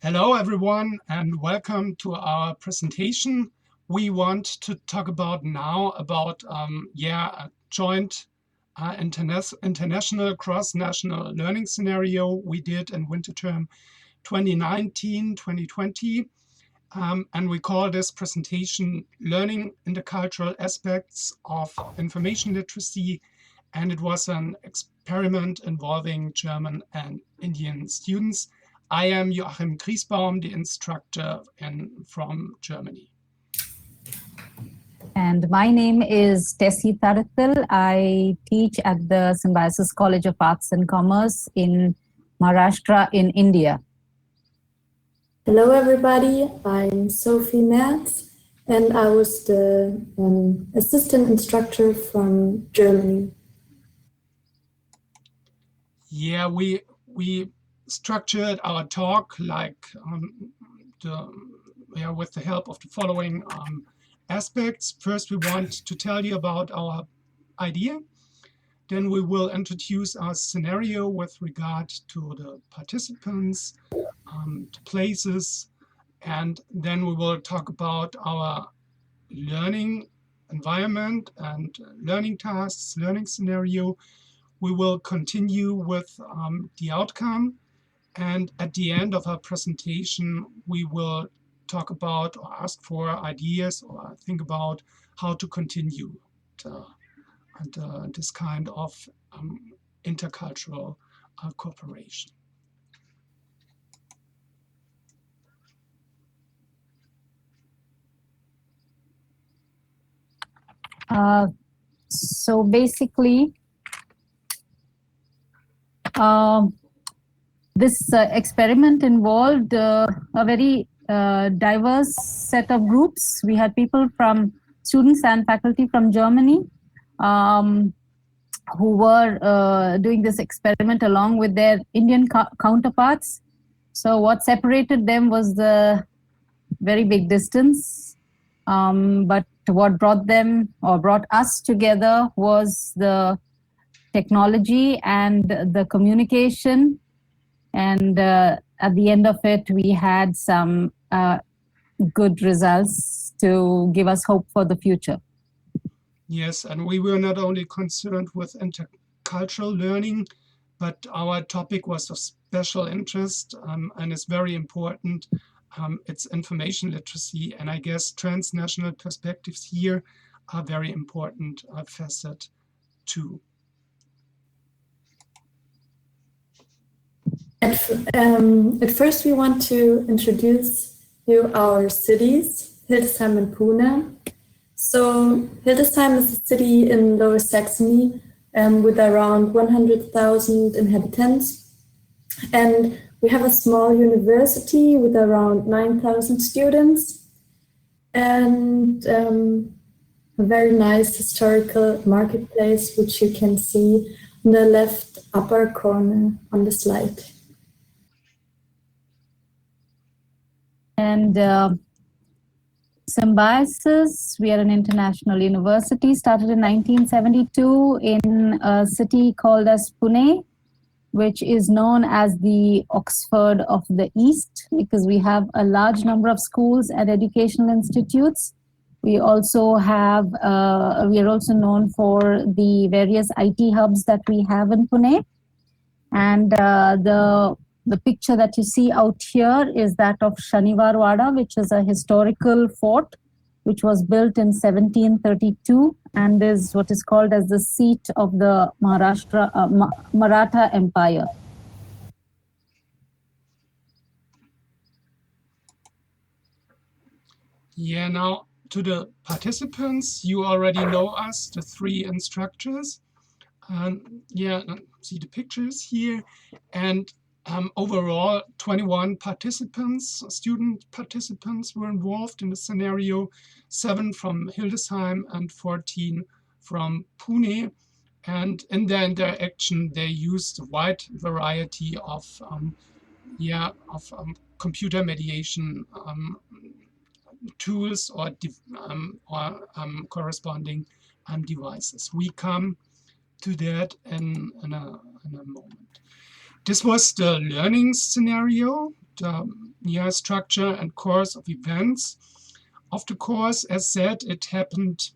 Hello, everyone, and welcome to our presentation. We want to talk about now about a joint international cross-national learning scenario we did in winter term 2019-2020. And we call this presentation Learning Intercultural Aspects of Information Literacy. And it was an experiment involving German and Indian students. I am Joachim Griesbaum, the instructor from Germany. And my name is Tessy Thadathil. I teach at the Symbiosis College of Arts and Commerce in Maharashtra in India. Hello, everybody. I'm Sophie März, and I was the assistant instructor from Germany. Yeah, we structured our talk like with the help of the following aspects. First, we want to tell you about our idea. Then we will introduce our scenario with regard to the participants, the places, and then we will talk about our learning environment and learning tasks, learning scenario. We will continue with the outcome. And at the end of our presentation, we will talk about or ask for ideas or think about how to continue this kind of intercultural cooperation. So basically, this experiment involved a very diverse set of groups. We had people from students and faculty from Germany who were doing this experiment along with their Indian counterparts. So what separated them was the very big distance, but what brought them or brought us together was the technology and the communication. And at the end of it, we had some good results to give us hope for the future. Yes, and we were not only concerned with intercultural learning, but our topic was of special interest and is very important. It's information literacy, and I guess transnational perspectives here are very important facet too. At first, we want to introduce you our cities, Hildesheim and Pune. So Hildesheim is a city in Lower Saxony with around 100,000 inhabitants. And we have a small university with around 9,000 students and a very nice historical marketplace, which you can see in the left upper corner on the slide. And Symbiosis, we are an international university, started in 1972 in a city called as Pune, which is known as the Oxford of the East, because we have a large number of schools and educational institutes. We also have, we are also known for the various IT hubs that we have in Pune. And the picture that you see out here is that of Shaniwarwada, which is a historical fort, which was built in 1732 and is what is called as the seat of the Maratha Empire. Yeah, now to the participants, you already know us, the three instructors. See the pictures here. And overall, 21 participants, student participants were involved in the scenario, 7 from Hildesheim and 14 from Pune. And in their interaction, they used a wide variety of computer mediation tools or corresponding devices. We come to that in a moment. This was the learning scenario. structure and course of events of the course. As said, it happened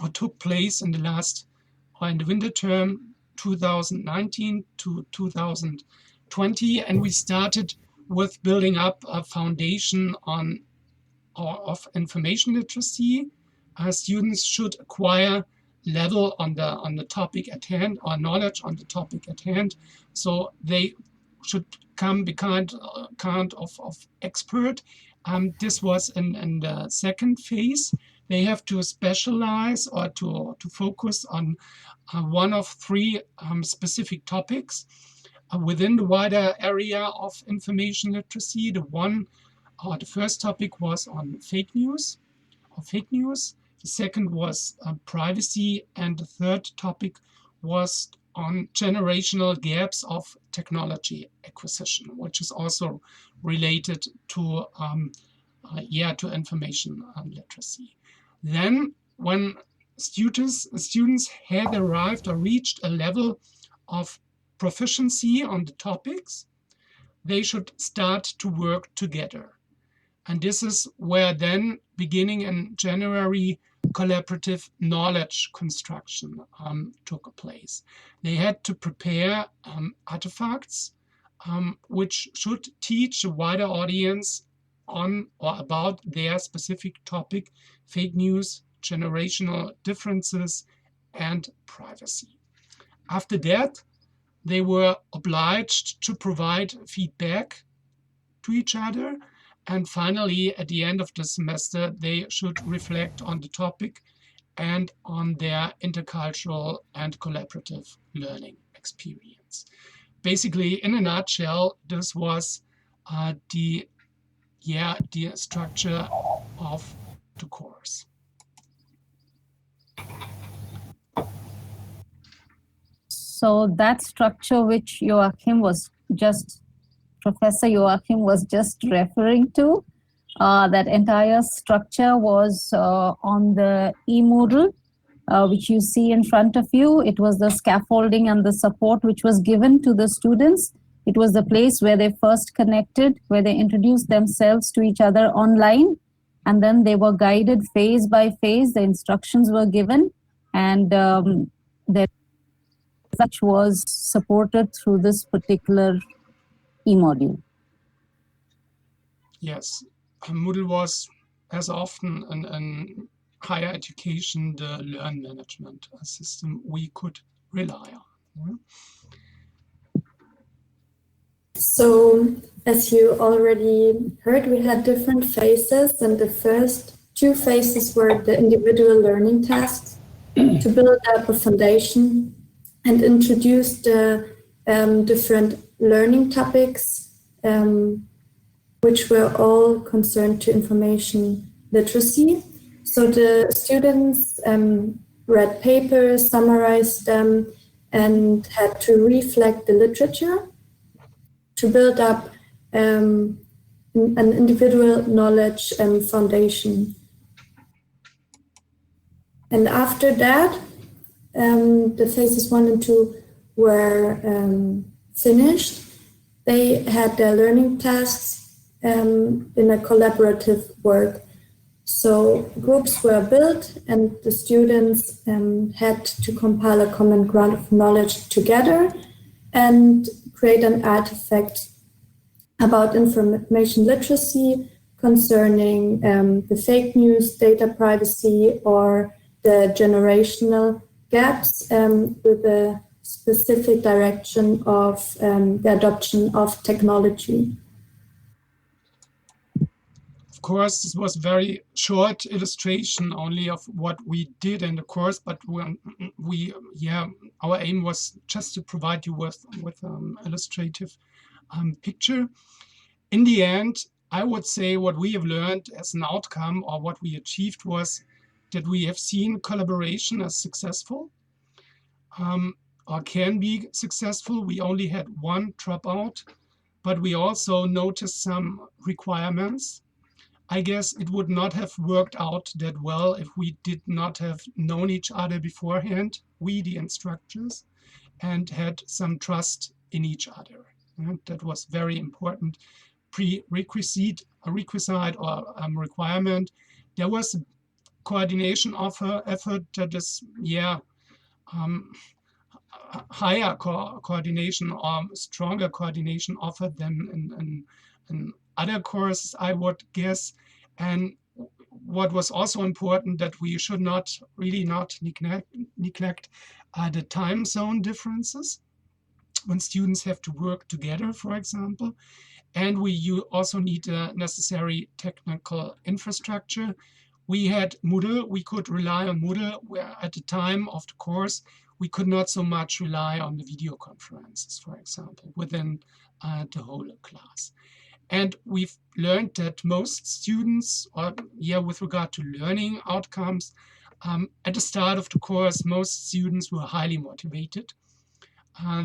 or took place in the winter term 2019 to 2020, and we started with building up a foundation of information literacy. Students should acquire level on the topic at hand, or knowledge on the topic at hand, so they should be kind of expert. This was in the second phase. They have to specialize or to focus on one of three specific topics within the wider area of information literacy. The first topic was on fake news. The second was privacy, and the third topic was on generational gaps of technology acquisition, which is also related to information literacy. Then, when students had arrived or reached a level of proficiency on the topics, they should start to work together. And this is where then, beginning in January, collaborative knowledge construction took place. They had to prepare artifacts which should teach a wider audience on or about their specific topic: fake news, generational differences, and privacy. After that, they were obliged to provide feedback to each other. And finally, at the end of the semester, they should reflect on the topic and on their intercultural and collaborative learning experience. Basically, in a nutshell, this was the structure of the course. So that structure which Professor Joachim was just referring to, that entire structure was on the e-Moodle, which you see in front of you. It was the scaffolding and the support which was given to the students. It was the place where they first connected, where they introduced themselves to each other online, and then they were guided phase by phase. The instructions were given, and their research was supported through this particular e-module. Yes, Moodle was, as often in higher education, the learn management system we could rely on. So, as you already heard, we had different phases, and the first two phases were the individual learning tasks to build up a foundation and introduce the different learning topics, which were all concerned to information literacy. So the students read papers, summarized them, and had to reflect the literature to build up an individual knowledge foundation. And after that, the phases 1 and 2 were finished. They had their learning tasks in a collaborative work. So groups were built, and the students had to compile a common ground of knowledge together and create an artifact about information literacy concerning the fake news, data privacy, or the generational gaps with a specific direction of the adoption of technology. Of course, this was very short illustration only of what we did in the course, but our aim was just to provide you with illustrative picture. In the end, I would say what we have learned as an outcome, or what we achieved, was that we have seen collaboration as successful, or can be successful. We only had one dropout, but we also noticed some requirements. I guess it would not have worked out that well if we did not have known each other beforehand, we the instructors, and had some trust in each other. And that was very important. prerequisite or requirement. There was a coordination effort that is, higher coordination or stronger coordination offered than in other courses, I would guess. And what was also important, that we should not neglect the time zone differences when students have to work together, for example. And you also need a necessary technical infrastructure. We had Moodle, we could rely on Moodle, where at the time of the course, we could not so much rely on the video conferences, for example, within the whole class. And we've learned that most students, with regard to learning outcomes, at the start of the course, most students were highly motivated.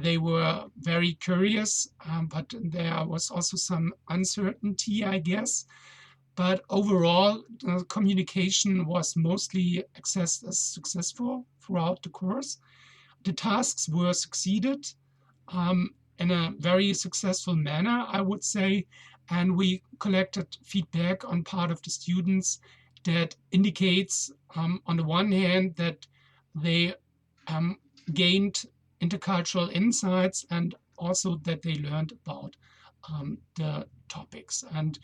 They were very curious, but there was also some uncertainty, I guess. But overall, communication was mostly successful throughout the course. The tasks were succeeded in a very successful manner, I would say, and we collected feedback on part of the students that indicates, on the one hand, that they gained intercultural insights and also that they learned about the topics. And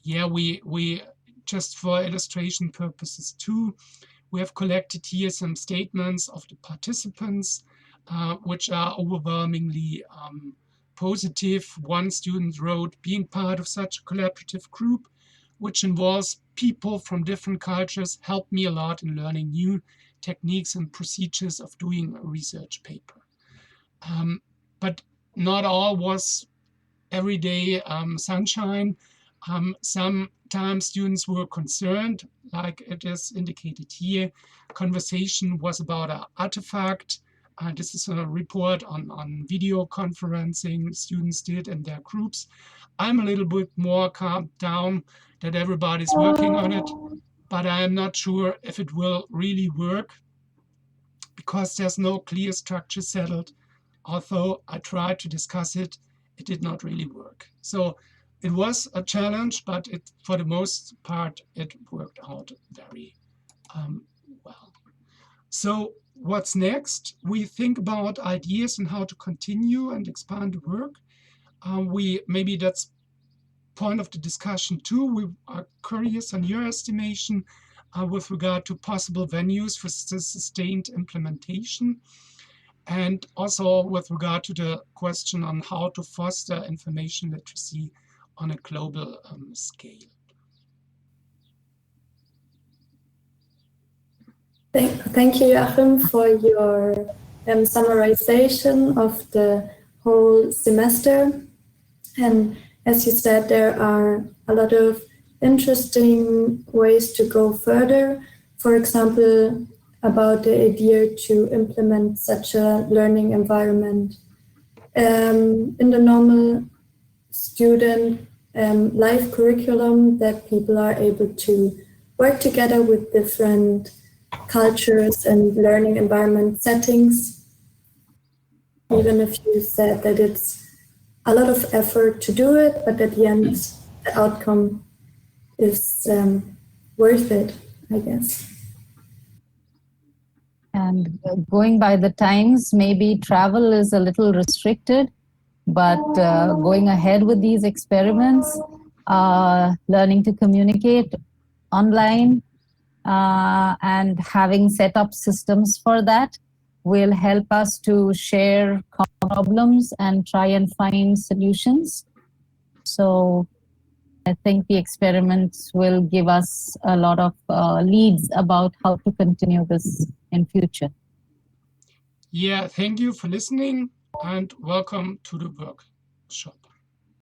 we just for illustration purposes too, we have collected here some statements of the participants, which are overwhelmingly positive. One student wrote, "Being part of such a collaborative group, which involves people from different cultures, helped me a lot in learning new techniques and procedures of doing a research paper." But not all was everyday sunshine. Sometimes students were concerned, like it is indicated here. Conversation was about an artifact. This is a report on video conferencing students did in their groups. I'm a little bit more calmed down that everybody's working on it, but I am not sure if it will really work because there's no clear structure settled. Although I tried to discuss it, it did not really work. So it was a challenge, but for the most part, it worked out very well. So what's next? We think about ideas and how to continue and expand the work. Maybe that's point of the discussion too. We are curious on your estimation with regard to possible venues for sustained implementation. And also with regard to the question on how to foster information literacy on a global scale. Thank you, Joachim, for your summarization of the whole semester. And as you said, there are a lot of interesting ways to go further. For example, about the idea to implement such a learning environment in the normal student life curriculum, that people are able to work together with different cultures and learning environment settings. Even if you said that it's a lot of effort to do it, but at the end, the outcome is worth it, I guess. And going by the times, maybe travel is a little restricted, but going ahead with these experiments, learning to communicate online and having set up systems for that will help us to share problems and try and find solutions. So I think the experiments will give us a lot of leads about how to continue this in future. Yeah, thank you for listening and welcome to the workshop.